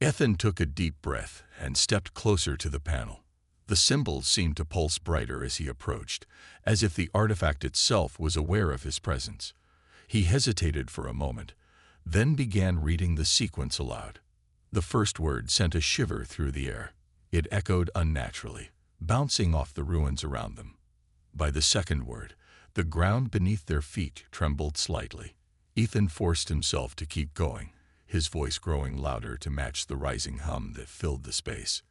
Ethan took a deep breath and stepped closer to the panel. The symbols seemed to pulse brighter as he approached, as if the artifact itself was aware of his presence. He hesitated for a moment, then began reading the sequence aloud. The first word sent a shiver through the air. It echoed unnaturally, bouncing off the ruins around them. By the second word, the ground beneath their feet trembled slightly. Ethan forced himself to keep going, his voice growing louder to match the rising hum that filled the space.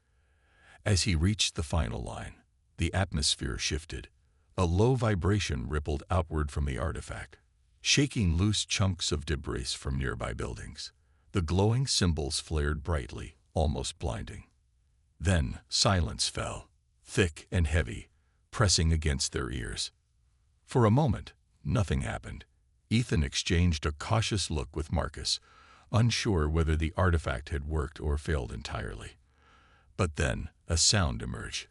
As he reached the final line, the atmosphere shifted. A low vibration rippled outward from the artifact, shaking loose chunks of debris from nearby buildings. The glowing symbols flared brightly, almost blinding. Then silence fell, thick and heavy, pressing against their ears. For a moment, nothing happened. Ethan exchanged a cautious look with Marcus, unsure whether the artifact had worked or failed entirely. But then a sound emerged,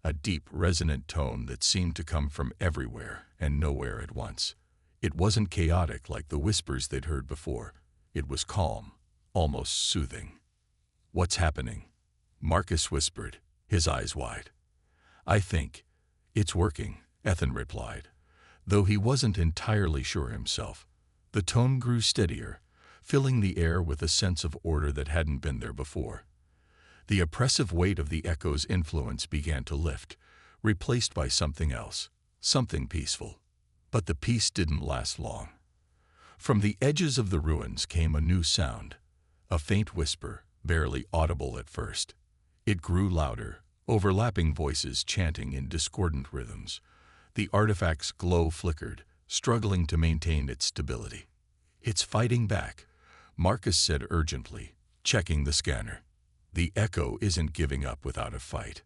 a deep, resonant tone that seemed to come from everywhere and nowhere at once. It wasn't chaotic like the whispers they'd heard before. It was calm, almost soothing. "What's happening?" Marcus whispered, his eyes wide. "I think it's working," Ethan replied, though he wasn't entirely sure himself. The tone grew steadier, filling the air with a sense of order that hadn't been there before. The oppressive weight of the echo's influence began to lift, replaced by something else, something peaceful. But the peace didn't last long. From the edges of the ruins came a new sound, a faint whisper, barely audible at first. It grew louder, overlapping voices chanting in discordant rhythms. The artifact's glow flickered, struggling to maintain its stability. "It's fighting back," Marcus said urgently, checking the scanner. "The echo isn't giving up without a fight."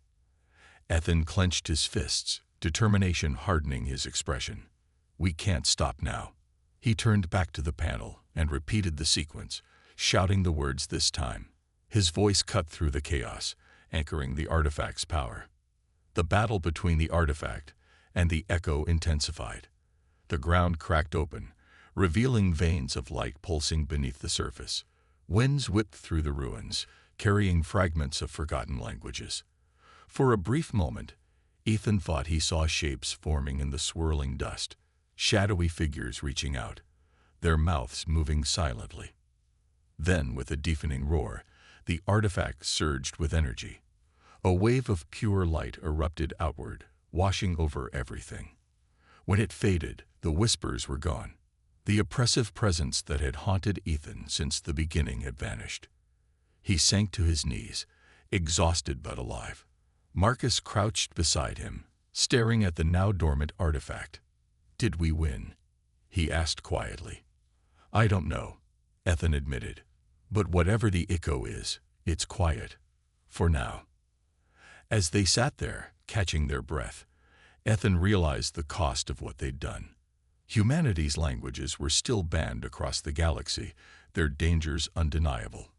Ethan clenched his fists, determination hardening his expression. "We can't stop now." He turned back to the panel and repeated the sequence, shouting the words this time. His voice cut through the chaos, anchoring the artifact's power. The battle between the artifact and the echo intensified. The ground cracked open, revealing veins of light pulsing beneath the surface. Winds whipped through the ruins, carrying fragments of forgotten languages. For a brief moment, Ethan thought he saw shapes forming in the swirling dust, shadowy figures reaching out, their mouths moving silently. Then, with a deafening roar, the artifact surged with energy. A wave of pure light erupted outward, washing over everything. When it faded, the whispers were gone. The oppressive presence that had haunted Ethan since the beginning had vanished. He sank to his knees, exhausted but alive. Marcus crouched beside him, staring at the now dormant artifact. "Did we win?" he asked quietly. "I don't know," Ethan admitted. "But whatever the echo is, it's quiet. For now." As they sat there, catching their breath, Ethan realized the cost of what they'd done. Humanity's languages were still banned across the galaxy, their dangers undeniable.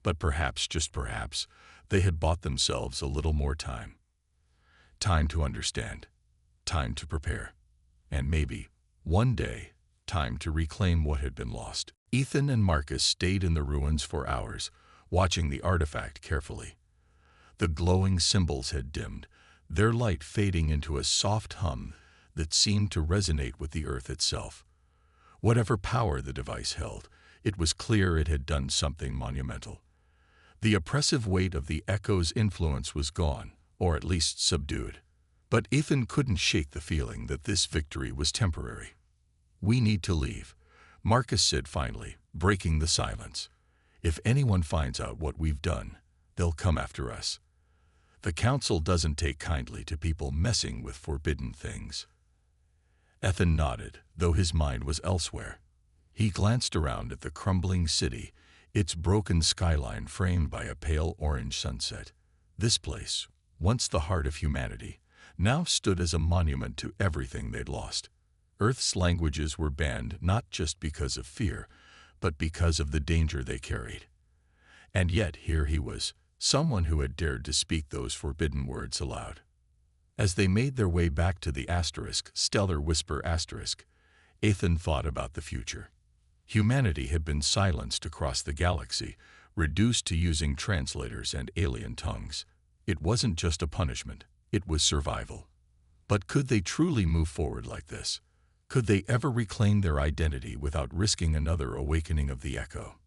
But perhaps, just perhaps, they had bought themselves a little more time. Time to understand, time to prepare, and maybe, one day, time to reclaim what had been lost. Ethan and Marcus stayed in the ruins for hours, watching the artifact carefully. The glowing symbols had dimmed, their light fading into a soft hum that seemed to resonate with the earth itself. Whatever power the device held, it was clear it had done something monumental. The oppressive weight of the echo's influence was gone, or at least subdued. But Ethan couldn't shake the feeling that this victory was temporary. "We need to leave," Marcus said finally, breaking the silence. "If anyone finds out what we've done, they'll come after us. The Council doesn't take kindly to people messing with forbidden things." Ethan nodded, though his mind was elsewhere. He glanced around at the crumbling city, its broken skyline framed by a pale orange sunset. This place, once the heart of humanity, now stood as a monument to everything they'd lost. Earth's languages were banned not just because of fear, but because of the danger they carried. And yet here he was, someone who had dared to speak those forbidden words aloud. As they made their way back to the stellar whisper *, Ethan thought about the future. Humanity had been silenced across the galaxy, reduced to using translators and alien tongues. It wasn't just a punishment, it was survival. But could they truly move forward like this? Could they ever reclaim their identity without risking another awakening of the echo?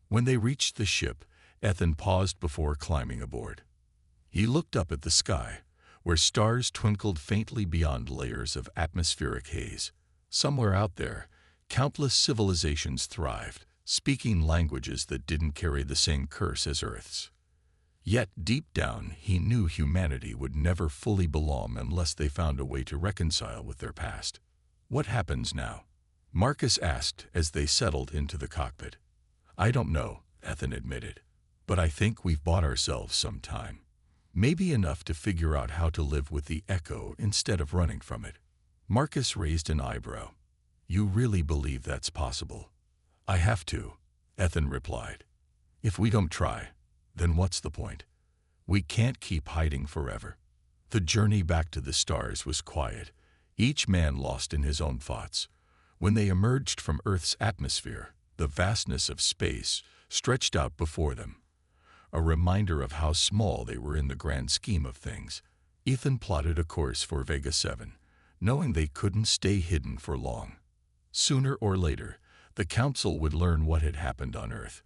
When they reached the ship, Ethan paused before climbing aboard. He looked up at the sky, where stars twinkled faintly beyond layers of atmospheric haze. Somewhere out there, countless civilizations thrived, speaking languages that didn't carry the same curse as Earth's. Yet deep down, he knew humanity would never fully belong unless they found a way to reconcile with their past. "What happens now?" Marcus asked as they settled into the cockpit. "I don't know," Ethan admitted, "but I think we've bought ourselves some time. Maybe enough to figure out how to live with the echo instead of running from it." Marcus raised an eyebrow. "You really believe that's possible?" "I have to," Ethan replied. "If we don't try, then what's the point? We can't keep hiding forever." The journey back to the stars was quiet, each man lost in his own thoughts. When they emerged from Earth's atmosphere, the vastness of space stretched out before them, a reminder of how small they were in the grand scheme of things. Ethan plotted a course for Vega 7, knowing they couldn't stay hidden for long. Sooner or later, the Council would learn what had happened on Earth.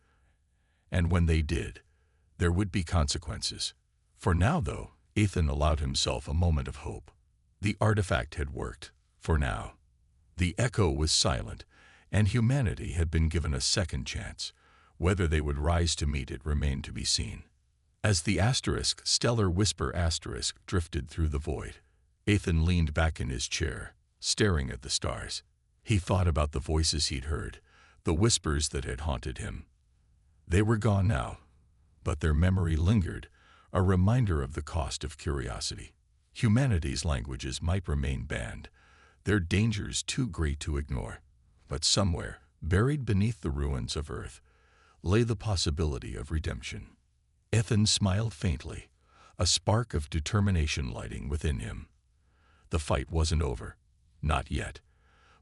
And when they did, there would be consequences. For now, though, Ethan allowed himself a moment of hope. The artifact had worked, for now. The echo was silent, and humanity had been given a second chance. Whether they would rise to meet it remained to be seen. As the stellar whisper drifted through the void, Ethan leaned back in his chair, staring at the stars. He thought about the voices he'd heard, the whispers that had haunted him. They were gone now, but their memory lingered, a reminder of the cost of curiosity. Humanity's languages might remain banned, their dangers too great to ignore. But somewhere, buried beneath the ruins of Earth, lay the possibility of redemption. Ethan smiled faintly, a spark of determination lighting within him. The fight wasn't over, not yet,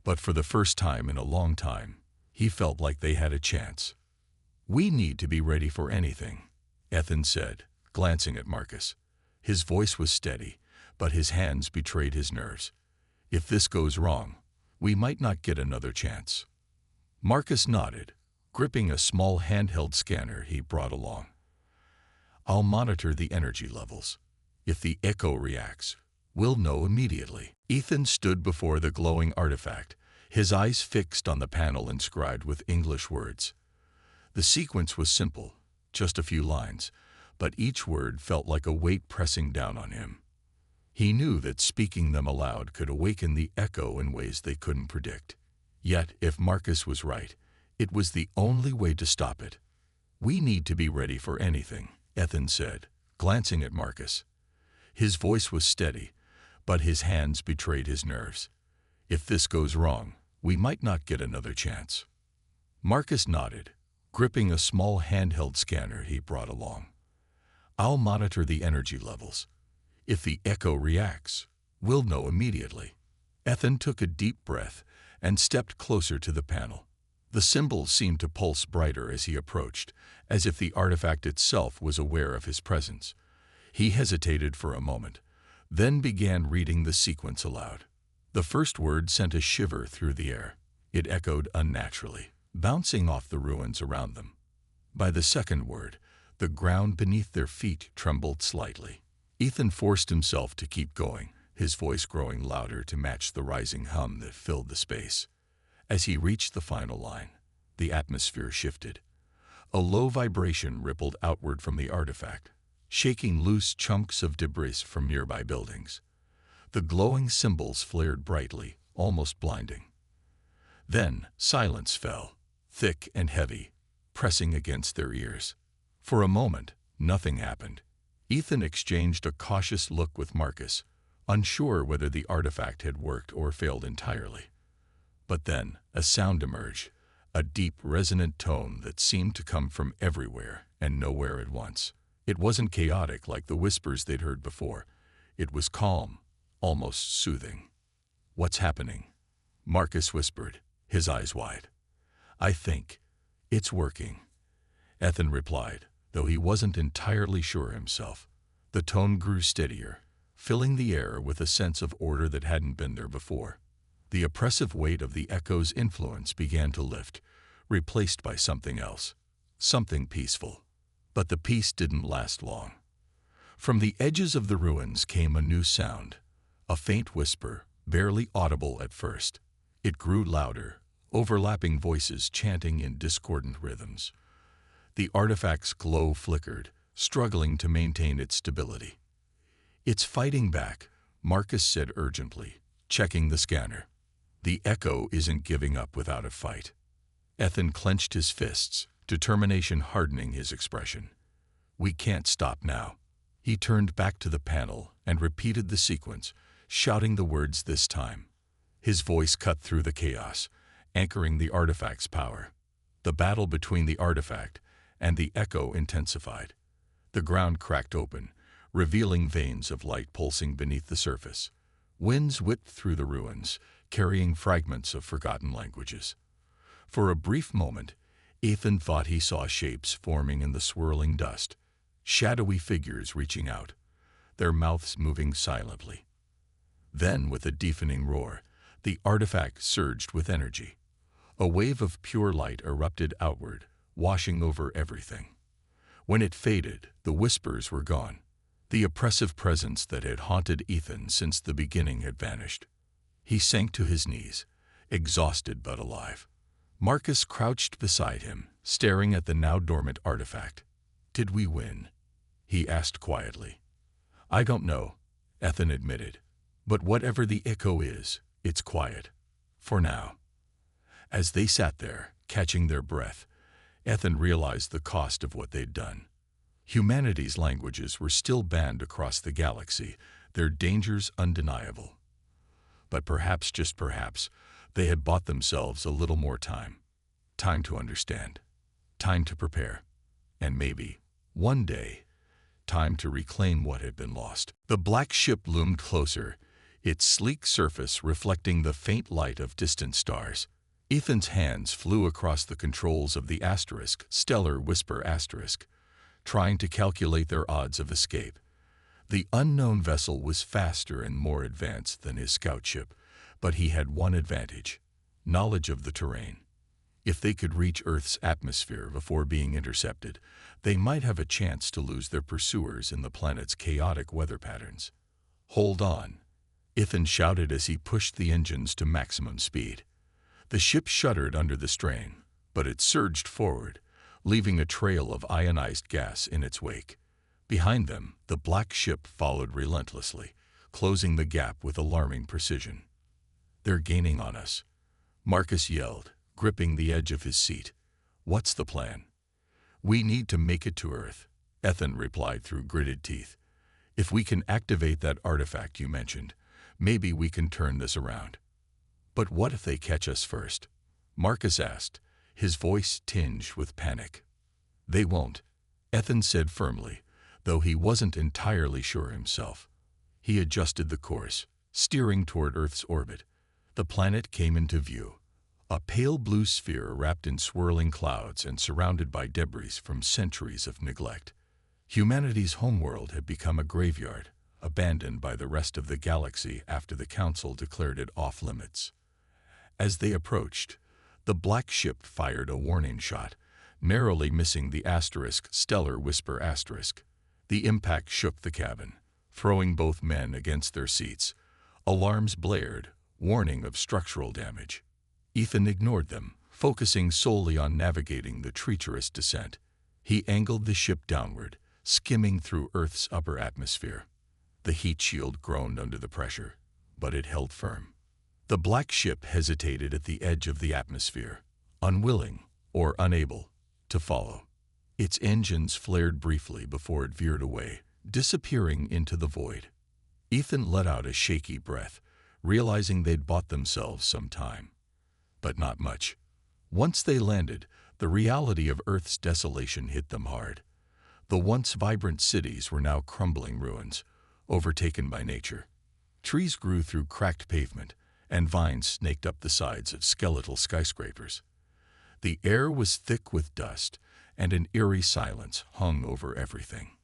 but for the first time in a long time, he felt like they had a chance. "We need to be ready for anything," Ethan said, glancing at Marcus. His voice was steady, but his hands betrayed his nerves. "If this goes wrong, we might not get another chance." Marcus nodded, gripping a small handheld scanner he brought along. "I'll monitor the energy levels. If the echo reacts, we'll know immediately." Ethan stood before the glowing artifact, his eyes fixed on the panel inscribed with English words. The sequence was simple, just a few lines, but each word felt like a weight pressing down on him. He knew that speaking them aloud could awaken the echo in ways they couldn't predict. Yet, if Marcus was right, it was the only way to stop it. "We need to be ready for anything," Ethan said, glancing at Marcus. His voice was steady, but his hands betrayed his nerves. "If this goes wrong, we might not get another chance." Marcus nodded, gripping a small handheld scanner he brought along. "I'll monitor the energy levels. If the echo reacts, we'll know immediately." Ethan took a deep breath and stepped closer to the panel. The symbols seemed to pulse brighter as he approached, as if the artifact itself was aware of his presence. He hesitated for a moment, then began reading the sequence aloud. The first word sent a shiver through the air. It echoed unnaturally, bouncing off the ruins around them. By the second word, the ground beneath their feet trembled slightly. Ethan forced himself to keep going, his voice growing louder to match the rising hum that filled the space. As he reached the final line, the atmosphere shifted. A low vibration rippled outward from the artifact, shaking loose chunks of debris from nearby buildings. The glowing symbols flared brightly, almost blinding. Then silence fell, thick and heavy, pressing against their ears. For a moment, nothing happened. Ethan exchanged a cautious look with Marcus, unsure whether the artifact had worked or failed entirely. But then a sound emerged, a deep, resonant tone that seemed to come from everywhere and nowhere at once. It wasn't chaotic like the whispers they'd heard before. It was calm, almost soothing. "What's happening?" Marcus whispered, his eyes wide. "I think it's working." Ethan replied, though he wasn't entirely sure himself. The tone grew steadier, filling the air with a sense of order that hadn't been there before. The oppressive weight of the echo's influence began to lift, replaced by something else, something peaceful. But the peace didn't last long. From the edges of the ruins came a new sound, a faint whisper, barely audible at first. It grew louder, overlapping voices chanting in discordant rhythms. The artifact's glow flickered, struggling to maintain its stability. "It's fighting back," Marcus said urgently, checking the scanner. "The echo isn't giving up without a fight." Ethan clenched his fists, determination hardening his expression. "We can't stop now." He turned back to the panel and repeated the sequence, shouting the words this time. His voice cut through the chaos, anchoring the artifact's power. The battle between the artifact and the echo intensified. The ground cracked open, revealing veins of light pulsing beneath the surface. Winds whipped through the ruins, carrying fragments of forgotten languages. For a brief moment, Ethan thought he saw shapes forming in the swirling dust, shadowy figures reaching out, their mouths moving silently. Then, with a deafening roar, the artifact surged with energy. A wave of pure light erupted outward, washing over everything. When it faded, the whispers were gone. The oppressive presence that had haunted Ethan since the beginning had vanished. He sank to his knees, exhausted but alive. Marcus crouched beside him, staring at the now dormant artifact. "Did we win?" he asked quietly. "I don't know," Ethan admitted. "But whatever the echo is, it's quiet. For now." As they sat there, catching their breath, Ethan realized the cost of what they'd done. Humanity's languages were still banned across the galaxy, their dangers undeniable. But perhaps, just perhaps, they had bought themselves a little more time. Time to understand. Time to prepare. And maybe, one day, time to reclaim what had been lost. The black ship loomed closer, its sleek surface reflecting the faint light of distant stars. Ethan's hands flew across the controls of the asterisk, stellar whisper asterisk, trying to calculate their odds of escape. The unknown vessel was faster and more advanced than his scout ship, but he had one advantage: knowledge of the terrain. If they could reach Earth's atmosphere before being intercepted, they might have a chance to lose their pursuers in the planet's chaotic weather patterns. "Hold on," Ethan shouted as he pushed the engines to maximum speed. The ship shuddered under the strain, but it surged forward, leaving a trail of ionized gas in its wake. Behind them, the black ship followed relentlessly, closing the gap with alarming precision. "They're gaining on us," Marcus yelled, gripping the edge of his seat. "What's the plan?" "We need to make it to Earth," Ethan replied through gritted teeth. "If we can activate that artifact you mentioned, maybe we can turn this around." "But what if they catch us first?" Marcus asked, his voice tinged with panic. "They won't," Ethan said firmly, though he wasn't entirely sure himself. He adjusted the course, steering toward Earth's orbit. The planet came into view, a pale blue sphere wrapped in swirling clouds and surrounded by debris from centuries of neglect. Humanity's homeworld had become a graveyard, abandoned by the rest of the galaxy after the Council declared it off-limits. As they approached, the black ship fired a warning shot, narrowly missing the asterisk stellar whisper asterisk. The impact shook the cabin, throwing both men against their seats. Alarms blared, warning of structural damage. Ethan ignored them, focusing solely on navigating the treacherous descent. He angled the ship downward, skimming through Earth's upper atmosphere. The heat shield groaned under the pressure, but it held firm. The black ship hesitated at the edge of the atmosphere, unwilling, or unable, to follow. Its engines flared briefly before it veered away, disappearing into the void. Ethan let out a shaky breath, realizing they'd bought themselves some time. But not much. Once they landed, the reality of Earth's desolation hit them hard. The once vibrant cities were now crumbling ruins, overtaken by nature. Trees grew through cracked pavement, and vines snaked up the sides of skeletal skyscrapers. The air was thick with dust, and an eerie silence hung over everything.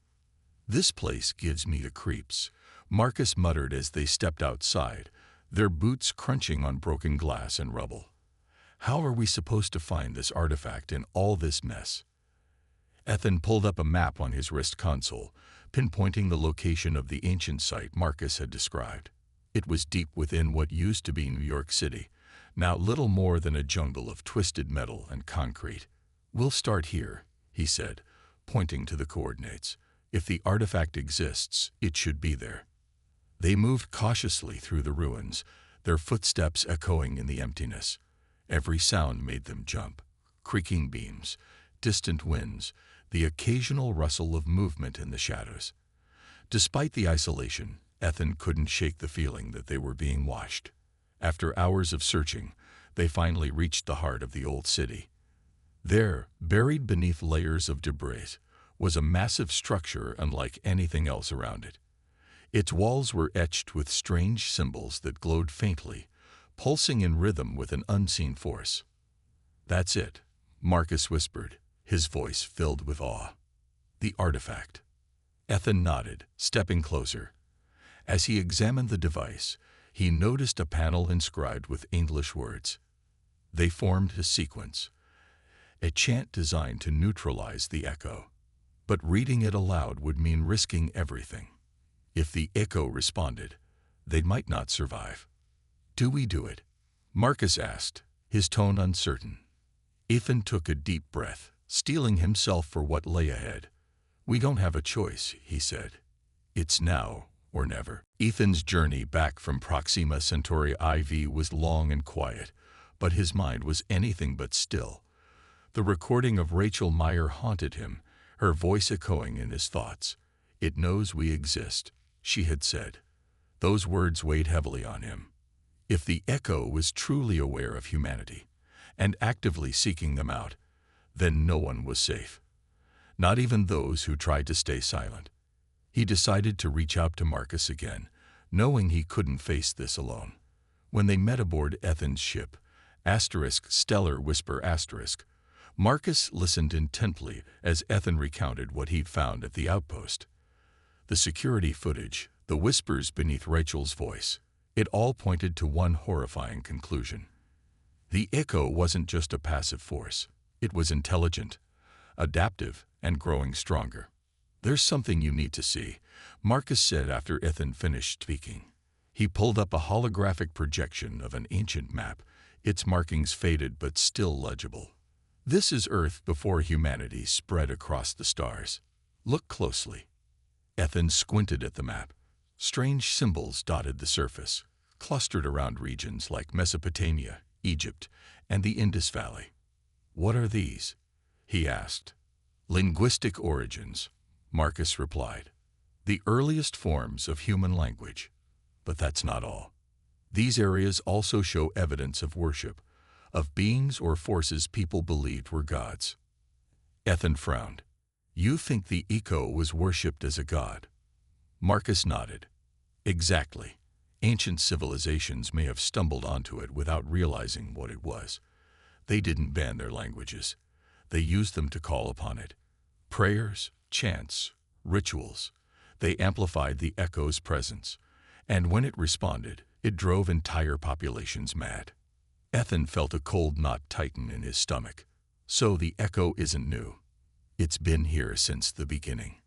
"This place gives me the creeps," Marcus muttered as they stepped outside, their boots crunching on broken glass and rubble. "How are we supposed to find this artifact in all this mess?" Ethan pulled up a map on his wrist console, pinpointing the location of the ancient site Marcus had described. It was deep within what used to be New York City, now little more than a jungle of twisted metal and concrete. "We'll start here," he said, pointing to the coordinates. "If the artifact exists, it should be there." They moved cautiously through the ruins, their footsteps echoing in the emptiness. Every sound made them jump. Creaking beams, distant winds, the occasional rustle of movement in the shadows. Despite the isolation, Ethan couldn't shake the feeling that they were being watched. After hours of searching, they finally reached the heart of the old city. There, buried beneath layers of debris, was a massive structure unlike anything else around it. Its walls were etched with strange symbols that glowed faintly, pulsing in rhythm with an unseen force. "That's it," Marcus whispered, his voice filled with awe. "The artifact." Ethan nodded, stepping closer. As he examined the device, he noticed a panel inscribed with English words. They formed a sequence, a chant designed to neutralize the echo. But reading it aloud would mean risking everything. If the echo responded, they might not survive. "Do we do it?" Marcus asked, his tone uncertain. Ethan took a deep breath, steeling himself for what lay ahead. "We don't have a choice," he said. "It's now or never." Ethan's journey back from Proxima Centauri IV was long and quiet, but his mind was anything but still. The recording of Rachel Meyer haunted him, her voice echoing in his thoughts. "It knows we exist," she had said. Those words weighed heavily on him. If the echo was truly aware of humanity and actively seeking them out, then no one was safe. Not even those who tried to stay silent. He decided to reach out to Marcus again, knowing he couldn't face this alone. When they met aboard Ethan's ship, Stellar Whisper *, Marcus listened intently as Ethan recounted what he'd found at the outpost. The security footage, the whispers beneath Rachel's voice, it all pointed to one horrifying conclusion. The echo wasn't just a passive force. It was intelligent, adaptive, and growing stronger. "There's something you need to see," Marcus said after Ethan finished speaking. He pulled up a holographic projection of an ancient map, its markings faded but still legible. "This is Earth before humanity spread across the stars. Look closely." Ethan squinted at the map. Strange symbols dotted the surface, clustered around regions like Mesopotamia, Egypt, and the Indus Valley. "What are these?" he asked. "Linguistic origins," Marcus replied. "The earliest forms of human language. But that's not all. These areas also show evidence of worship, of beings or forces people believed were gods." Ethan frowned. "You think the echo was worshipped as a god?" Marcus nodded. "Exactly. Ancient civilizations may have stumbled onto it without realizing what it was. They didn't ban their languages. They used them to call upon it. Prayers, chants, rituals. They amplified the echo's presence. And when it responded, it drove entire populations mad." Ethan felt a cold knot tighten in his stomach. "So the echo isn't new. It's been here since the beginning."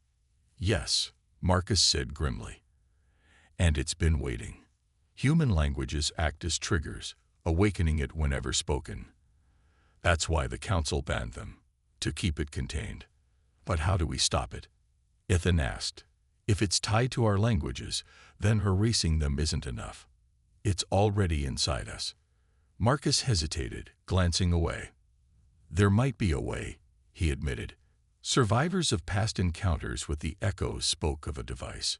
"Yes," Marcus said grimly. "And it's been waiting. Human languages act as triggers, awakening it whenever spoken. That's why the Council banned them, to keep it contained. But how do we stop it?" Ethan asked. "If it's tied to our languages, then erasing them isn't enough. It's already inside us." Marcus hesitated, glancing away. "There might be a way," he admitted. Survivors of past encounters with the echo spoke of a device,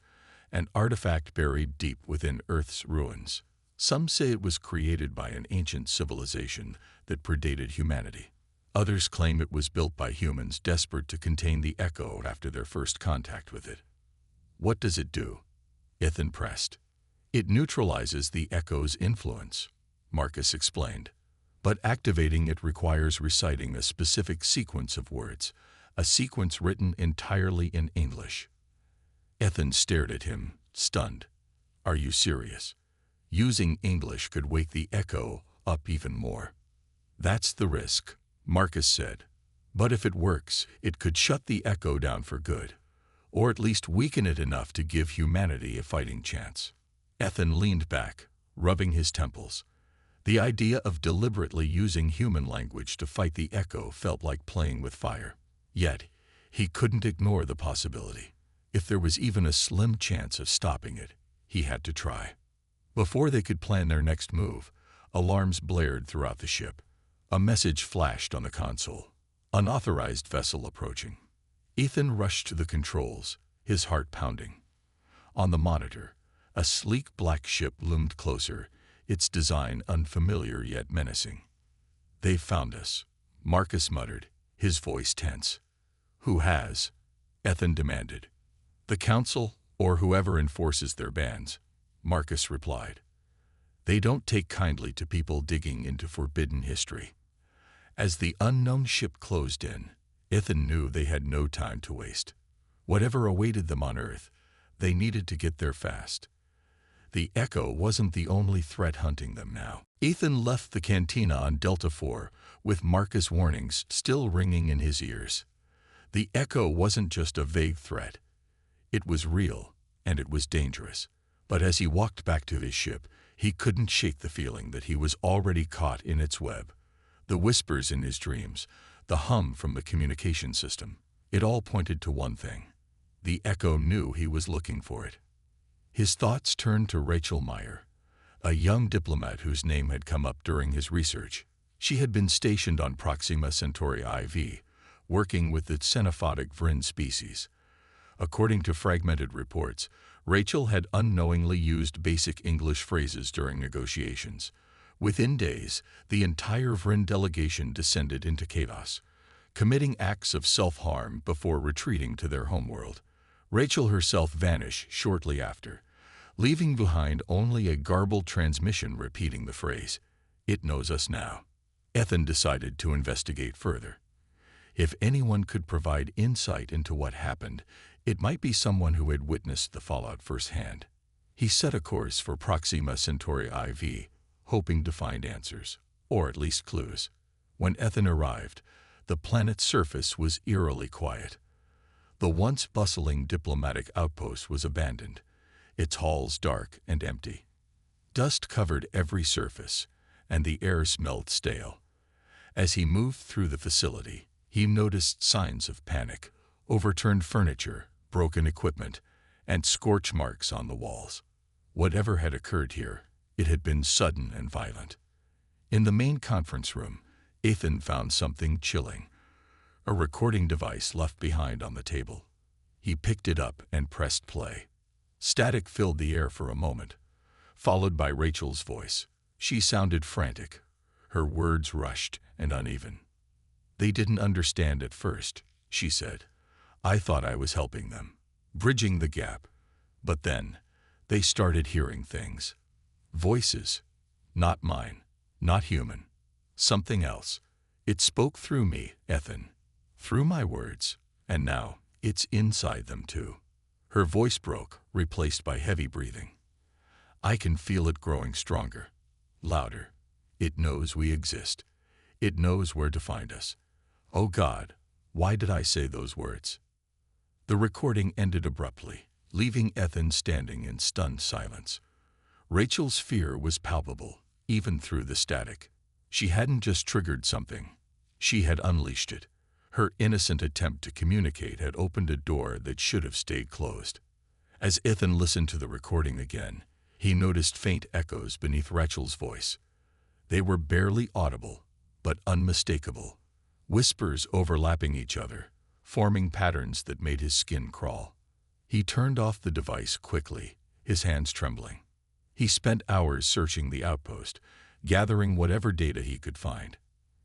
an artifact buried deep within Earth's ruins. Some say it was created by an ancient civilization that predated humanity. Others claim it was built by humans desperate to contain the echo after their first contact with it. "What does it do?" Ethan pressed. "It neutralizes the echo's influence," Marcus explained. But activating it requires reciting a specific sequence of words, a sequence written entirely in English. Ethan stared at him, stunned. Are you serious? Using English could wake the echo up even more. That's the risk, Marcus said. But if it works, it could shut the echo down for good, or at least weaken it enough to give humanity a fighting chance. Ethan leaned back, rubbing his temples. The idea of deliberately using human language to fight the echo felt like playing with fire. Yet, he couldn't ignore the possibility. If there was even a slim chance of stopping it, he had to try. Before they could plan their next move, alarms blared throughout the ship. A message flashed on the console. Unauthorized vessel approaching. Ethan rushed to the controls, his heart pounding. On the monitor, a sleek black ship loomed closer, its design unfamiliar yet menacing. They've found us, Marcus muttered, his voice tense. Who has? Ethan demanded. The Council, or whoever enforces their bans, Marcus replied. They don't take kindly to people digging into forbidden history. As the unknown ship closed in, Ethan knew they had no time to waste. Whatever awaited them on Earth, they needed to get there fast. The Echo wasn't the only threat hunting them now. Ethan left the cantina on Delta 4, with Marcus' warnings still ringing in his ears. The Echo wasn't just a vague threat. It was real, and it was dangerous. But as he walked back to his ship, he couldn't shake the feeling that he was already caught in its web. The whispers in his dreams, the hum from the communication system, it all pointed to one thing. The Echo knew he was looking for it. His thoughts turned to Rachel Meyer, a young diplomat whose name had come up during his research. She had been stationed on Proxima Centauri IV, working with the xenophotic Vryn species. According to fragmented reports, Rachel had unknowingly used basic English phrases during negotiations. Within days, the entire Vryn delegation descended into chaos, committing acts of self-harm before retreating to their homeworld. Rachel herself vanished shortly after, leaving behind only a garbled transmission repeating the phrase, "It knows us now." Ethan decided to investigate further. If anyone could provide insight into what happened, it might be someone who had witnessed the fallout firsthand. He set a course for Proxima Centauri IV, hoping to find answers, or at least clues. When Ethan arrived, the planet's surface was eerily quiet. The once bustling diplomatic outpost was abandoned, its halls dark and empty. Dust covered every surface, and the air smelled stale. As he moved through the facility, he noticed signs of panic, overturned furniture, broken equipment, and scorch marks on the walls. Whatever had occurred here, it had been sudden and violent. In the main conference room, Ethan found something chilling. A recording device left behind on the table. He picked it up and pressed play. Static filled the air for a moment, followed by Rachel's voice. She sounded frantic. Her words rushed and uneven. "They didn't understand at first," she said. "I thought I was helping them, bridging the gap. But then, they started hearing things. Voices. Not mine. Not human. Something else. It spoke through me, Ethan. Through my words. And now, it's inside them too." Her voice broke, replaced by heavy breathing. "I can feel it growing stronger. Louder. It knows we exist. It knows where to find us. Oh God, why did I say those words?" The recording ended abruptly, leaving Ethan standing in stunned silence. Rachel's fear was palpable, even through the static. She hadn't just triggered something. She had unleashed it. Her innocent attempt to communicate had opened a door that should have stayed closed. As Ethan listened to the recording again, he noticed faint echoes beneath Rachel's voice. They were barely audible, but unmistakable. Whispers overlapping each other, forming patterns that made his skin crawl. He turned off the device quickly, his hands trembling. He spent hours searching the outpost, gathering whatever data he could find.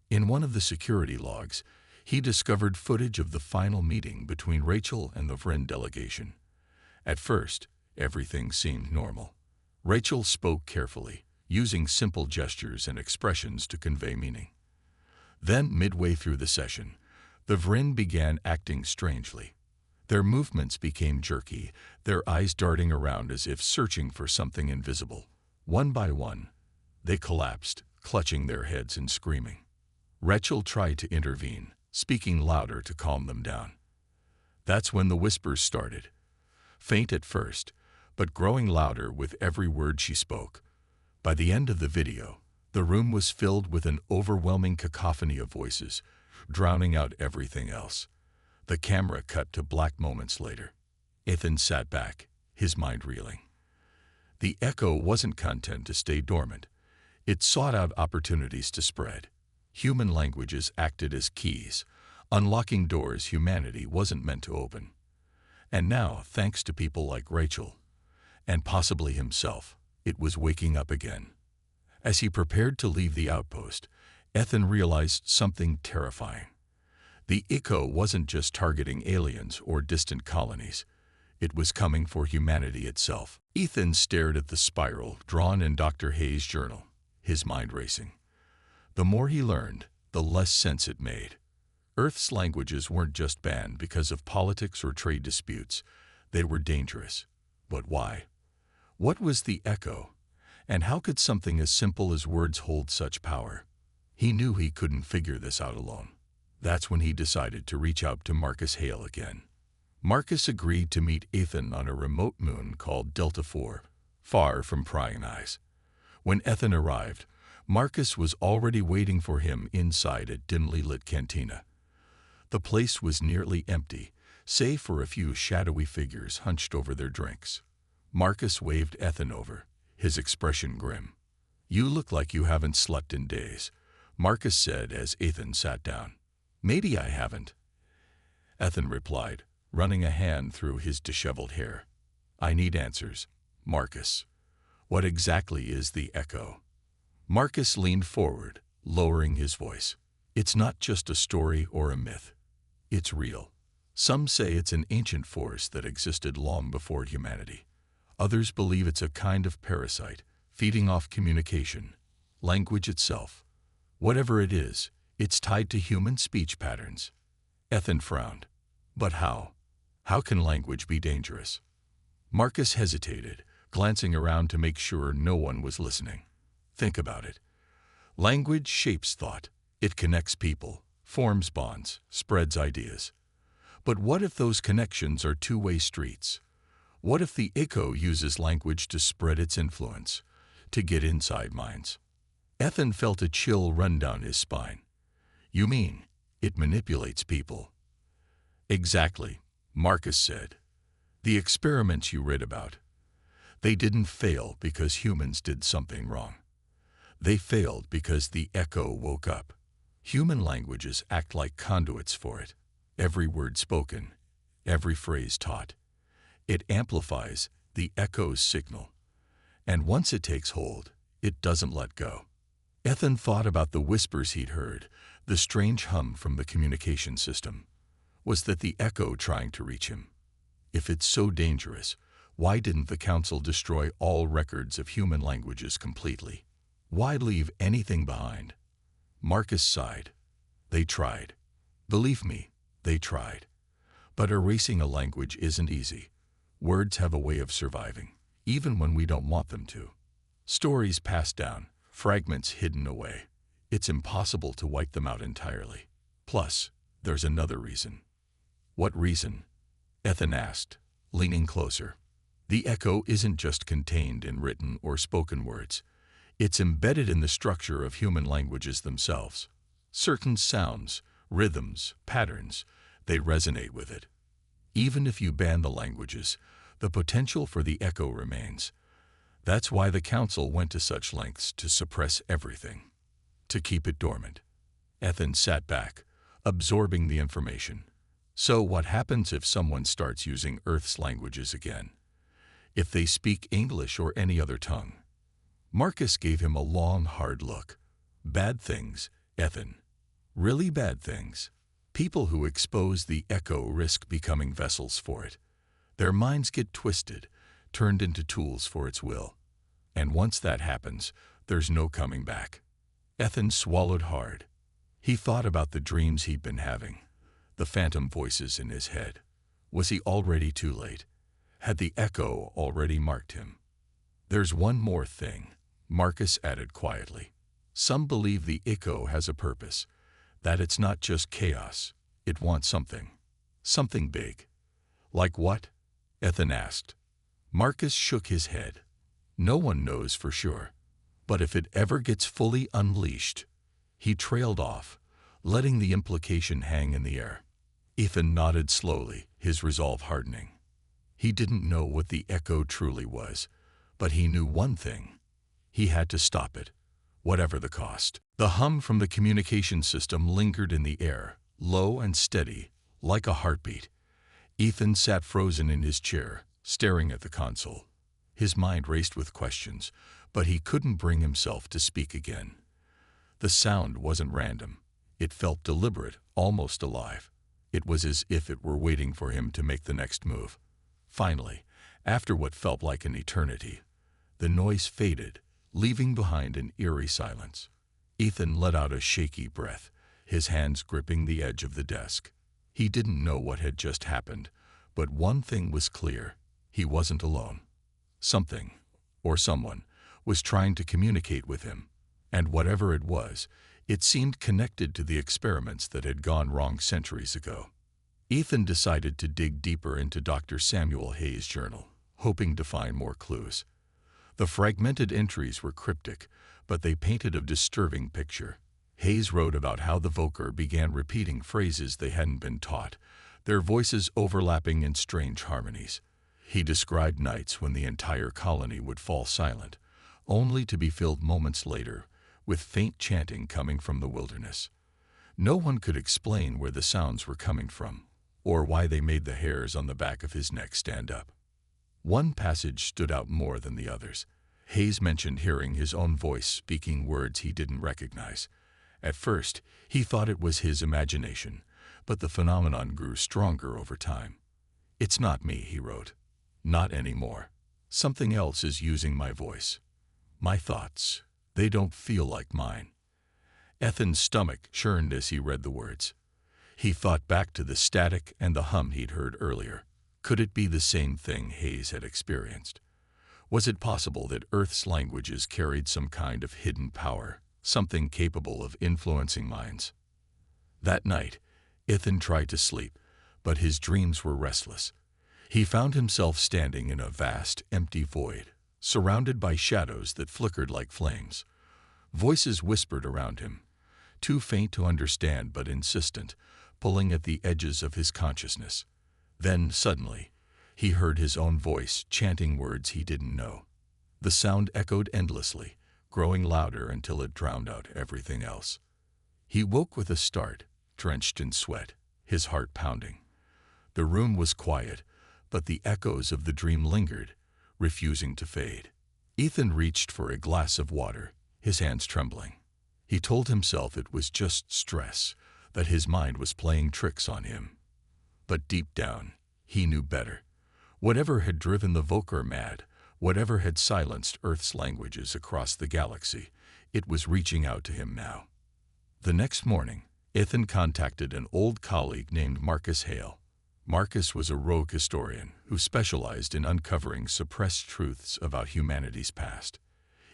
In one of the security logs, he discovered footage of the final meeting between Rachel and the Vryn delegation. At first, everything seemed normal. Rachel spoke carefully, using simple gestures and expressions to convey meaning. Then, midway through the session, the Vrin began acting strangely. Their movements became jerky, their eyes darting around as if searching for something invisible. One by one, they collapsed, clutching their heads and screaming. Rachel tried to intervene, speaking louder to calm them down. That's when the whispers started. Faint at first, but growing louder with every word she spoke. By the end of the video, the room was filled with an overwhelming cacophony of voices, drowning out everything else. The camera cut to black moments later. Ethan sat back, his mind reeling. The echo wasn't content to stay dormant. It sought out opportunities to spread. Human languages acted as keys, unlocking doors humanity wasn't meant to open. And now, thanks to people like Rachel, and possibly himself, it was waking up again. As he prepared to leave the outpost, Ethan realized something terrifying. The echo wasn't just targeting aliens or distant colonies. It was coming for humanity itself. Ethan stared at the spiral drawn in Dr. Hayes' journal, his mind racing. The more he learned, the less sense it made. Earth's languages weren't just banned because of politics or trade disputes. They were dangerous. But why? What was the echo? And how could something as simple as words hold such power? He knew he couldn't figure this out alone. That's when he decided to reach out to Marcus Hale again. Marcus agreed to meet Ethan on a remote moon called Delta IV, far from prying eyes. When Ethan arrived, Marcus was already waiting for him inside a dimly lit cantina. The place was nearly empty, save for a few shadowy figures hunched over their drinks. Marcus waved Ethan over, his expression grim. "You look like you haven't slept in days," Marcus said as Ethan sat down. "Maybe I haven't," Ethan replied, running a hand through his disheveled hair. "I need answers, Marcus. What exactly is the echo?" Marcus leaned forward, lowering his voice. "It's not just a story or a myth. It's real. Some say it's an ancient force that existed long before humanity. Others believe it's a kind of parasite, feeding off communication, language itself. Whatever it is, it's tied to human speech patterns." Ethan frowned. "But how? How can language be dangerous?" Marcus hesitated, glancing around to make sure no one was listening. "Think about it. Language shapes thought. It connects people, forms bonds, spreads ideas. But what if those connections are two-way streets? What if the echo uses language to spread its influence, to get inside minds?" Ethan felt a chill run down his spine. "You mean it manipulates people?" "Exactly," Marcus said. "The experiments you read about, they didn't fail because humans did something wrong. They failed because the echo woke up. Human languages act like conduits for it. Every word spoken, every phrase taught. It amplifies the echo's signal. And once it takes hold, it doesn't let go." Ethan thought about the whispers he'd heard, the strange hum from the communication system. Was that the echo trying to reach him? If it's so dangerous, why didn't the Council destroy all records of human languages completely? Why leave anything behind? Marcus sighed. They tried. Believe me, they tried. But erasing a language isn't easy. Words have a way of surviving, even when we don't want them to. Stories passed down, fragments hidden away. It's impossible to wipe them out entirely. Plus, there's another reason. "What reason?" Ethan asked, leaning closer. "The echo isn't just contained in written or spoken words. It's embedded in the structure of human languages themselves. Certain sounds, rhythms, patterns, they resonate with it. Even if you ban the languages, the potential for the echo remains. That's why the Council went to such lengths to suppress everything, to keep it dormant." Ethan sat back, absorbing the information. "So what happens if someone starts using Earth's languages again? If they speak English or any other tongue?" Marcus gave him a long, hard look. "Bad things, Ethan. Really bad things. People who expose the echo risk becoming vessels for it. Their minds get twisted, turned into tools for its will. And once that happens, There's no coming back. Ethan swallowed hard. He thought about the dreams he'd been having, the phantom voices in his head. Was he already too late? Had the echo already marked him? There's one more thing, Marcus added quietly. Some believe the echo has a purpose, that it's not just chaos, it wants something. Something big. Like what? Ethan asked. Marcus shook his head. No one knows for sure. But if it ever gets fully unleashed, he trailed off, letting the implication hang in the air. Ethan nodded slowly, his resolve hardening. He didn't know what the echo truly was, but he knew one thing. He had to stop it, whatever the cost. The hum from the communication system lingered in the air, low and steady, like a heartbeat. Ethan sat frozen in his chair, staring at the console. His mind raced with questions, but he couldn't bring himself to speak again. The sound wasn't random. It felt deliberate, almost alive. It was as if it were waiting for him to make the next move. Finally, after what felt like an eternity, the noise faded, leaving behind an eerie silence. Ethan let out a shaky breath, his hands gripping the edge of the desk. He didn't know what had just happened, but one thing was clear. He wasn't alone. Something, or someone, was trying to communicate with him, and whatever it was, it seemed connected to the experiments that had gone wrong centuries ago. Ethan decided to dig deeper into Dr. Samuel Hayes' journal, hoping to find more clues. The fragmented entries were cryptic, but they painted a disturbing picture. Hayes wrote about how the Voker began repeating phrases they hadn't been taught, their voices overlapping in strange harmonies. He described nights when the entire colony would fall silent, only to be filled moments later with faint chanting coming from the wilderness. No one could explain where the sounds were coming from, or why they made the hairs on the back of his neck stand up. One passage stood out more than the others. Hayes mentioned hearing his own voice speaking words he didn't recognize. At first, he thought it was his imagination, but the phenomenon grew stronger over time. "It's not me," he wrote. "Not anymore. Something else is using my voice. My thoughts, they don't feel like mine." Ethan's stomach churned as he read the words. He thought back to the static and the hum he'd heard earlier. Could it be the same thing Hayes had experienced? Was it possible that Earth's languages carried some kind of hidden power, something capable of influencing minds? That night, Ethan tried to sleep, but his dreams were restless. He found himself standing in a vast, empty void, surrounded by shadows that flickered like flames. Voices whispered around him, too faint to understand but insistent, pulling at the edges of his consciousness. Then, suddenly, he heard his own voice chanting words he didn't know. The sound echoed endlessly, growing louder until it drowned out everything else. He woke with a start, drenched in sweat, his heart pounding. The room was quiet, but the echoes of the dream lingered, refusing to fade. Ethan reached for a glass of water, his hands trembling. He told himself it was just stress, that his mind was playing tricks on him. But deep down, he knew better. Whatever had driven the Voker mad, whatever had silenced Earth's languages across the galaxy, it was reaching out to him now. The next morning, Ethan contacted an old colleague named Marcus Hale. Marcus was a rogue historian who specialized in uncovering suppressed truths about humanity's past.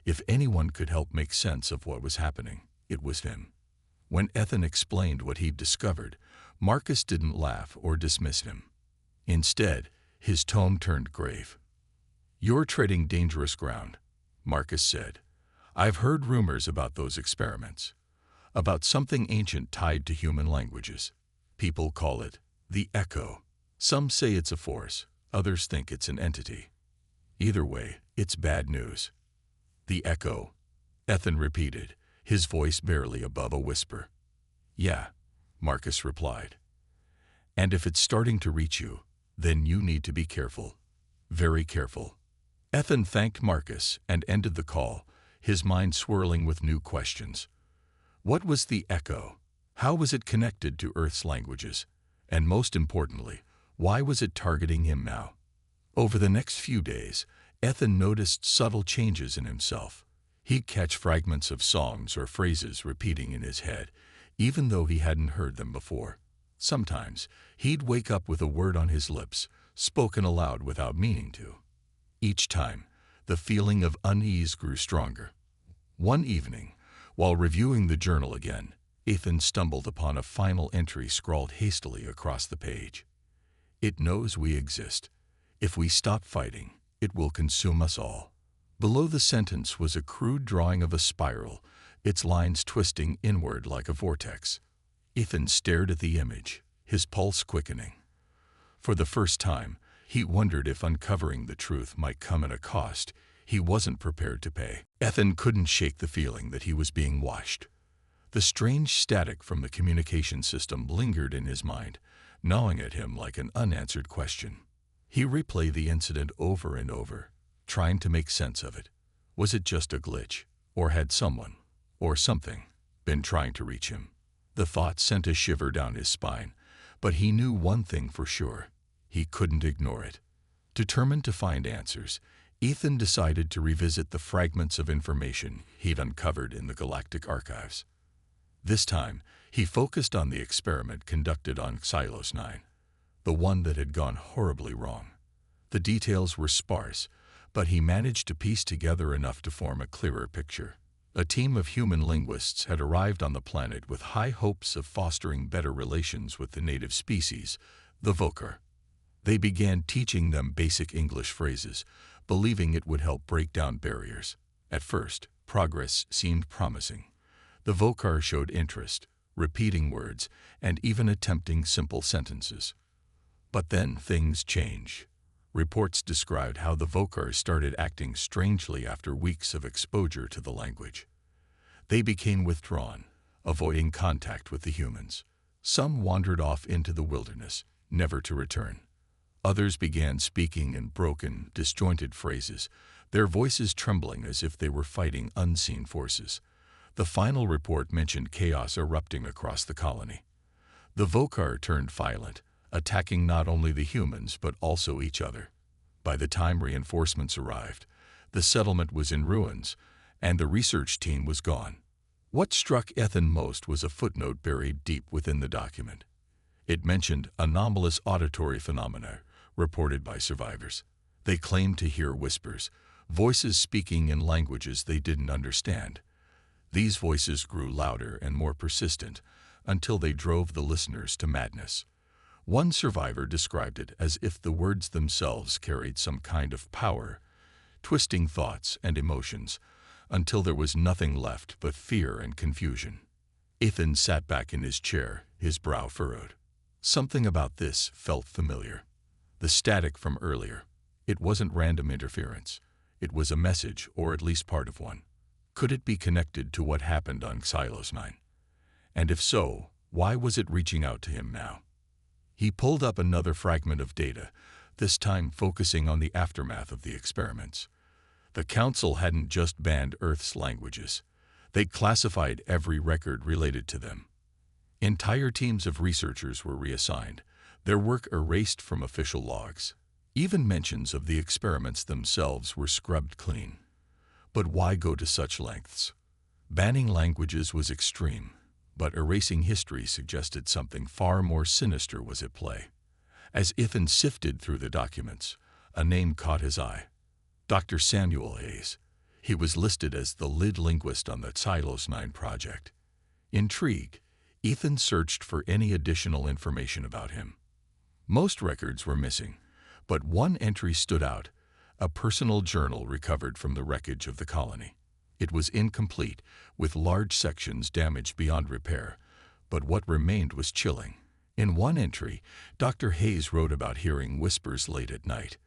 If anyone could help make sense of what was happening, it was him. When Ethan explained what he'd discovered, Marcus didn't laugh or dismiss him. Instead, his tone turned grave. "You're treading dangerous ground," Marcus said. "I've heard rumors about those experiments, about something ancient tied to human languages. People call it the Echo. Some say it's a force, others think it's an entity. Either way, it's bad news." "The Echo," Ethan repeated, his voice barely above a whisper. "Yeah," Marcus replied. "And if it's starting to reach you, then you need to be careful. Very careful." Ethan thanked Marcus and ended the call, his mind swirling with new questions. What was the Echo? How was it connected to Earth's languages? And most importantly, why was it targeting him now? Over the next few days, Ethan noticed subtle changes in himself. He'd catch fragments of songs or phrases repeating in his head, even though he hadn't heard them before. Sometimes, he'd wake up with a word on his lips, spoken aloud without meaning to. Each time, the feeling of unease grew stronger. One evening, while reviewing the journal again, Ethan stumbled upon a final entry scrawled hastily across the page. "It knows we exist. If we stop fighting, it will consume us all." Below the sentence was a crude drawing of a spiral, its lines twisting inward like a vortex. Ethan stared at the image, his pulse quickening. For the first time, he wondered if uncovering the truth might come at a cost he wasn't prepared to pay. Ethan couldn't shake the feeling that he was being watched. The strange static from the communication system lingered in his mind, gnawing at him like an unanswered question. He replayed the incident over and over, trying to make sense of it. Was it just a glitch, or had someone, or something, been trying to reach him? The thought sent a shiver down his spine, but he knew one thing for sure: he couldn't ignore it. Determined to find answers, Ethan decided to revisit the fragments of information he'd uncovered in the Galactic archives. This time, he focused on the experiment conducted on Xylos 9, the one that had gone horribly wrong. The details were sparse, but he managed to piece together enough to form a clearer picture. A team of human linguists had arrived on the planet with high hopes of fostering better relations with the native species, the Vokar. They began teaching them basic English phrases, believing it would help break down barriers. At first, progress seemed promising. The Vokar showed interest, repeating words, and even attempting simple sentences. But then things changed. Reports described how the Vokar started acting strangely after weeks of exposure to the language. They became withdrawn, avoiding contact with the humans. Some wandered off into the wilderness, never to return. Others began speaking in broken, disjointed phrases, their voices trembling as if they were fighting unseen forces. The final report mentioned chaos erupting across the colony. The Vokar turned violent, attacking not only the humans but also each other. By the time reinforcements arrived, the settlement was in ruins, and the research team was gone. What struck Ethan most was a footnote buried deep within the document. It mentioned anomalous auditory phenomena reported by survivors. They claimed to hear whispers, voices speaking in languages they didn't understand. These voices grew louder and more persistent until they drove the listeners to madness. One survivor described it as if the words themselves carried some kind of power, twisting thoughts and emotions until there was nothing left but fear and confusion. Ethan sat back in his chair, his brow furrowed. Something about this felt familiar. The static from earlier. It wasn't random interference. It was a message, or at least part of one. Could it be connected to what happened on Xylos 9? And if so, why was it reaching out to him now? He pulled up another fragment of data, this time focusing on the aftermath of the experiments. The Council hadn't just banned Earth's languages. They'd classified every record related to them. Entire teams of researchers were reassigned, their work erased from official logs. Even mentions of the experiments themselves were scrubbed clean. But why go to such lengths? Banning languages was extreme, but erasing history suggested something far more sinister was at play. As Ethan sifted through the documents, a name caught his eye: Dr. Samuel Hayes. He was listed as the lead linguist on the Xylos 9 project. Intrigued, Ethan searched for any additional information about him. Most records were missing, but one entry stood out: a personal journal recovered from the wreckage of the colony. It was incomplete, with large sections damaged beyond repair, but what remained was chilling. In one entry, Dr. Hayes wrote about hearing whispers late at night.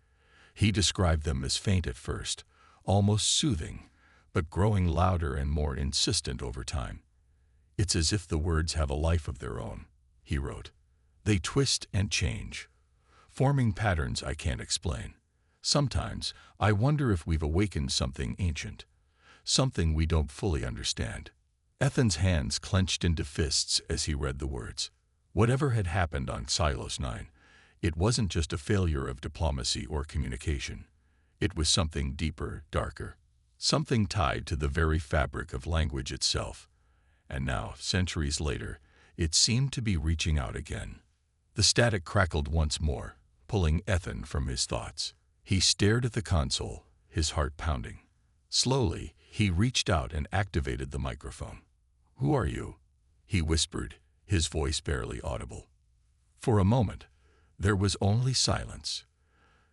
He described them as faint at first, almost soothing, but growing louder and more insistent over time. "It's as if the words have a life of their own," he wrote. "They twist and change, forming patterns I can't explain. Sometimes I wonder if we've awakened something ancient, something we don't fully understand." Ethan's hands clenched into fists as he read the words. Whatever had happened on Xylos 9, it wasn't just a failure of diplomacy or communication. It was something deeper, darker. something tied to the very fabric of language itself. And now, centuries later, it seemed to be reaching out again. The static crackled once more, pulling Ethan from his thoughts. He stared at the console, his heart pounding. Slowly, he reached out and activated the microphone. "Who are you?" he whispered, his voice barely audible. For a moment, there was only silence.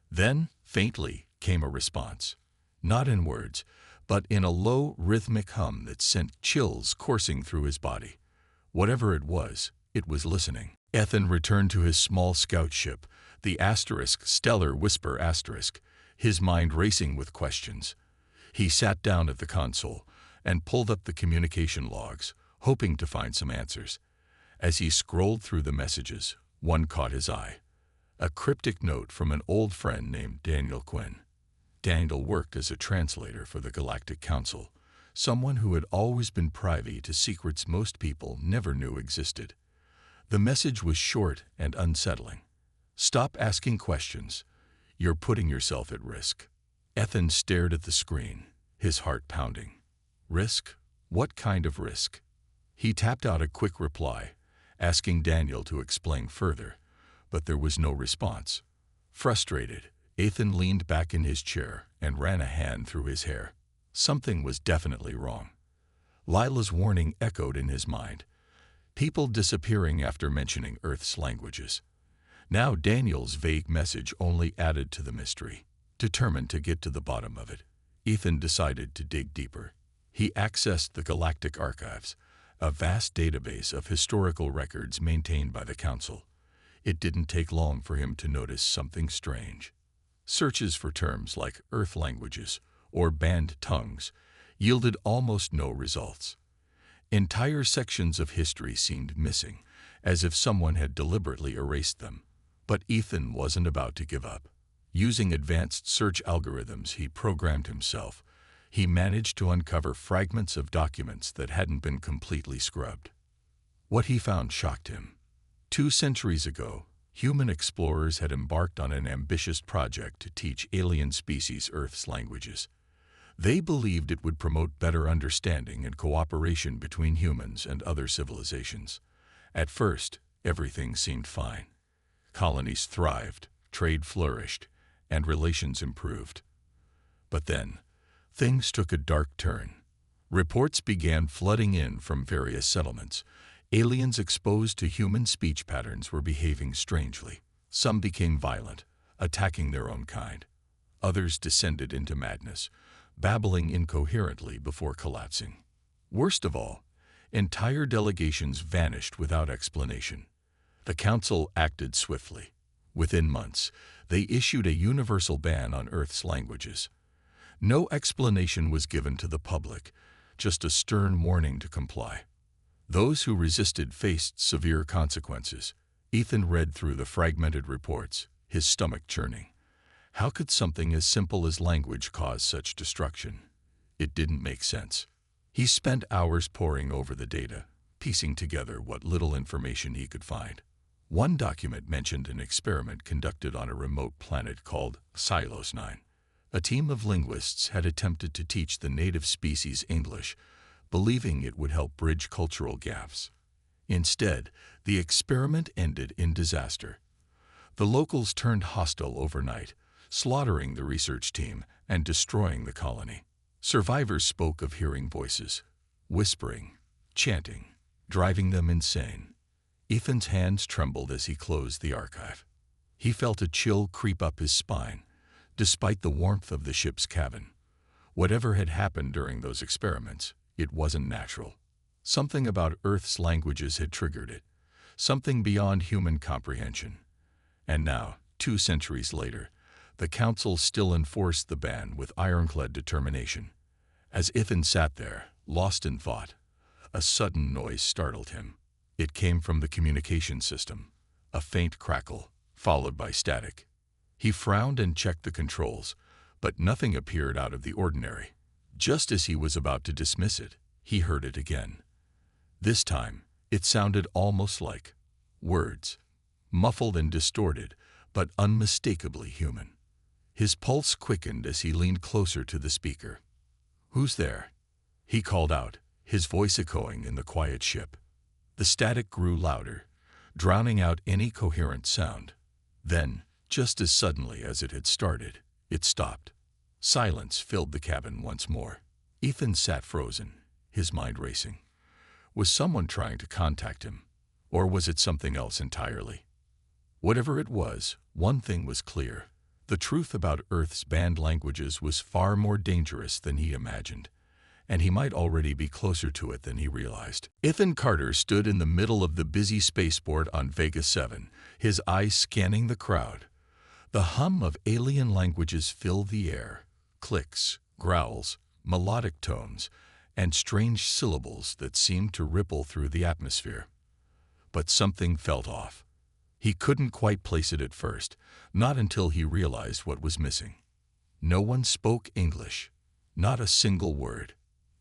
Then, faintly, came a response. Not in words, but in a low, rhythmic hum that sent chills coursing through his body. Whatever it was listening. Ethan returned to his small scout ship, the Stellar Whisper *, his mind racing with questions. He sat down at the console and pulled up the communication logs, hoping to find some answers. As he scrolled through the messages, one caught his eye. A cryptic note from an old friend named Daniel Quinn. Daniel worked as a translator for the Galactic Council, someone who had always been privy to secrets most people never knew existed. The message was short and unsettling. "Stop asking questions. You're putting yourself at risk." Ethan stared at the screen, his heart pounding. Risk? What kind of risk? He tapped out a quick reply, asking Daniel to explain further, but there was no response. Frustrated, Ethan leaned back in his chair and ran a hand through his hair. Something was definitely wrong. Lila's warning echoed in his mind. People disappearing after mentioning Earth's languages. Now Daniel's vague message only added to the mystery. Determined to get to the bottom of it, Ethan decided to dig deeper. He accessed the Galactic Archives, a vast database of historical records maintained by the Council. It didn't take long for him to notice something strange. Searches for terms like Earth languages or banned tongues yielded almost no results. Entire sections of history seemed missing, as if someone had deliberately erased them. But Ethan wasn't about to give up. Using advanced search algorithms he programmed himself, he managed to uncover fragments of documents that hadn't been completely scrubbed. What he found shocked him. 2 centuries ago, human explorers had embarked on an ambitious project to teach alien species Earth's languages. They believed it would promote better understanding and cooperation between humans and other civilizations. At first, everything seemed fine. Colonies thrived, trade flourished, and relations improved. But then, things took a dark turn. Reports began flooding in from various settlements. Aliens exposed to human speech patterns were behaving strangely. Some became violent, attacking their own kind. Others descended into madness, babbling incoherently before collapsing. Worst of all, entire delegations vanished without explanation. The Council acted swiftly. Within months, they issued a universal ban on Earth's languages. No explanation was given to the public, just a stern warning to comply. Those who resisted faced severe consequences. Ethan read through the fragmented reports, his stomach churning. How could something as simple as language cause such destruction? It didn't make sense. He spent hours poring over the data, piecing together what little information he could find. One document mentioned an experiment conducted on a remote planet called Silos 9. A team of linguists had attempted to teach the native species English, believing it would help bridge cultural gaps. Instead, the experiment ended in disaster. The locals turned hostile overnight, slaughtering the research team and destroying the colony. Survivors spoke of hearing voices, whispering, chanting, driving them insane. Ethan's hands trembled as he closed the archive. He felt a chill creep up his spine, despite the warmth of the ship's cabin. Whatever had happened during those experiments, it wasn't natural. Something about Earth's languages had triggered it, something beyond human comprehension. And now, 2 centuries later, the Council still enforced the ban with ironclad determination. As Ethan sat there, lost in thought, a sudden noise startled him. It came from the communication system, a faint crackle, followed by static. He frowned and checked the controls, but nothing appeared out of the ordinary. Just as he was about to dismiss it, he heard it again. This time, it sounded almost like words, muffled and distorted, but unmistakably human. His pulse quickened as he leaned closer to the speaker. "Who's there?" he called out, his voice echoing in the quiet ship. The static grew louder, drowning out any coherent sound. Then, just as suddenly as it had started, it stopped. Silence filled the cabin once more. Ethan sat frozen, his mind racing. Was someone trying to contact him? Or was it something else entirely? Whatever it was, one thing was clear. The truth about Earth's banned languages was far more dangerous than he imagined, and he might already be closer to it than he realized. Ethan Carter stood in the middle of the busy spaceport on Vega 7, his eyes scanning the crowd. The hum of alien languages filled the air, clicks, growls, melodic tones, and strange syllables that seemed to ripple through the atmosphere. But something felt off. He couldn't quite place it at first, not until he realized what was missing. No one spoke English, not a single word,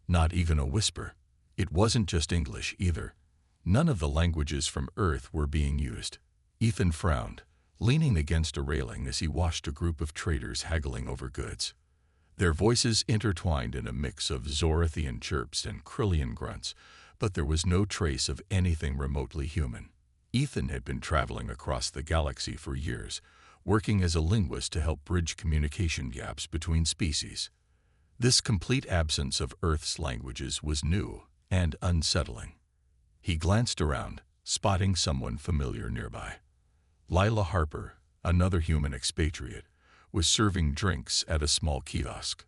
not even a whisper. It wasn't just English either. None of the languages from Earth were being used. Ethan frowned, leaning against a railing as he watched a group of traders haggling over goods. Their voices intertwined in a mix of Zorathian chirps and Krillian grunts, but there was no trace of anything remotely human. Ethan had been traveling across the galaxy for years, working as a linguist to help bridge communication gaps between species. This complete absence of Earth's languages was new and unsettling. He glanced around, spotting someone familiar nearby. Lila Harper, another human expatriate, was serving drinks at a small kiosk.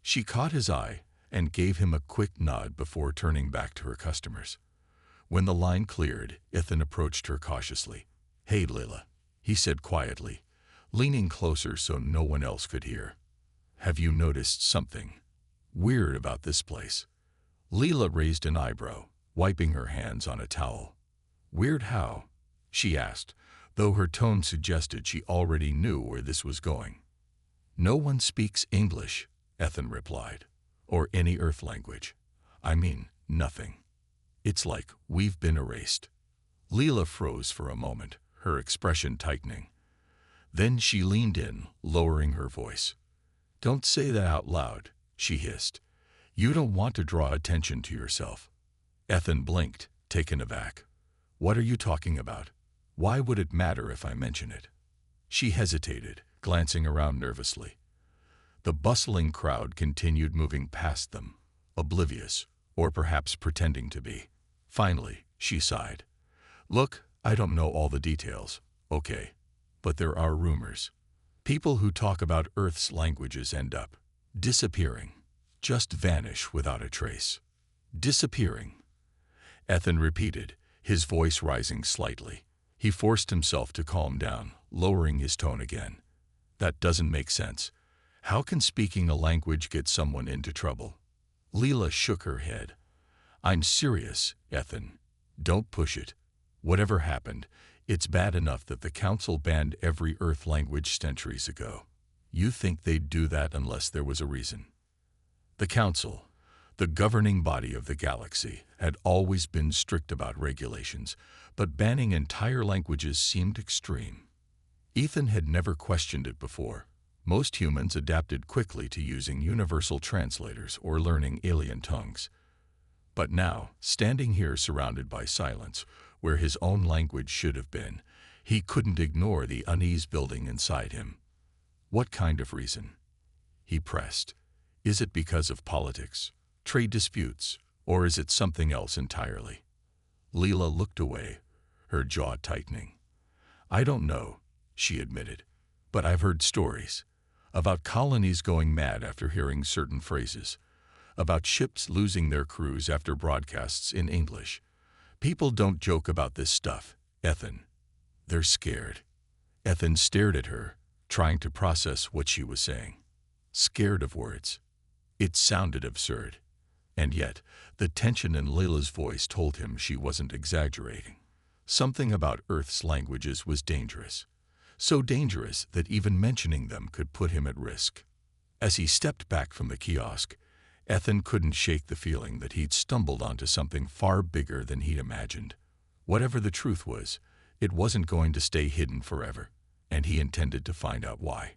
She caught his eye and gave him a quick nod before turning back to her customers. When the line cleared, Ethan approached her cautiously. "Hey, Lila," he said quietly, leaning closer so no one else could hear. "Have you noticed something weird about this place?" Lila raised an eyebrow, wiping her hands on a towel. "Weird how?" she asked, though her tone suggested she already knew where this was going. "No one speaks English," Ethan replied, "or any Earth language. I mean, nothing. It's like we've been erased." Lila froze for a moment, her expression tightening. Then she leaned in, lowering her voice. "Don't say that out loud," she hissed. "You don't want to draw attention to yourself." Ethan blinked, taken aback. "What are you talking about? Why would it matter if I mention it?" She hesitated, glancing around nervously. The bustling crowd continued moving past them, oblivious, or perhaps pretending to be. Finally, she sighed. "Look, I don't know all the details, okay, but there are rumors. People who talk about Earth's languages end up disappearing, just vanish without a trace. Disappearing." Ethan repeated, his voice rising slightly. He forced himself to calm down, lowering his tone again. "That doesn't make sense. How can speaking a language get someone into trouble?" Lila shook her head. "I'm serious, Ethan. Don't push it. Whatever happened, it's bad enough that the Council banned every Earth language centuries ago. You think they'd do that unless there was a reason?" The Council, the governing body of the galaxy, had always been strict about regulations, but banning entire languages seemed extreme. Ethan had never questioned it before. Most humans adapted quickly to using universal translators or learning alien tongues. But now, standing here surrounded by silence, where his own language should have been, he couldn't ignore the unease building inside him. "What kind of reason?" he pressed. "Is it because of politics, trade disputes, or is it something else entirely?" Lila looked away, her jaw tightening. "I don't know," she admitted, "but I've heard stories about colonies going mad after hearing certain phrases, about ships losing their crews after broadcasts in English. People don't joke about this stuff, Ethan. They're scared." Ethan stared at her, trying to process what she was saying. Scared of words. It sounded absurd. And yet, the tension in Lila's voice told him she wasn't exaggerating. Something about Earth's languages was dangerous. So dangerous that even mentioning them could put him at risk. As he stepped back from the kiosk, Ethan couldn't shake the feeling that he'd stumbled onto something far bigger than he'd imagined. Whatever the truth was, it wasn't going to stay hidden forever, and he intended to find out why.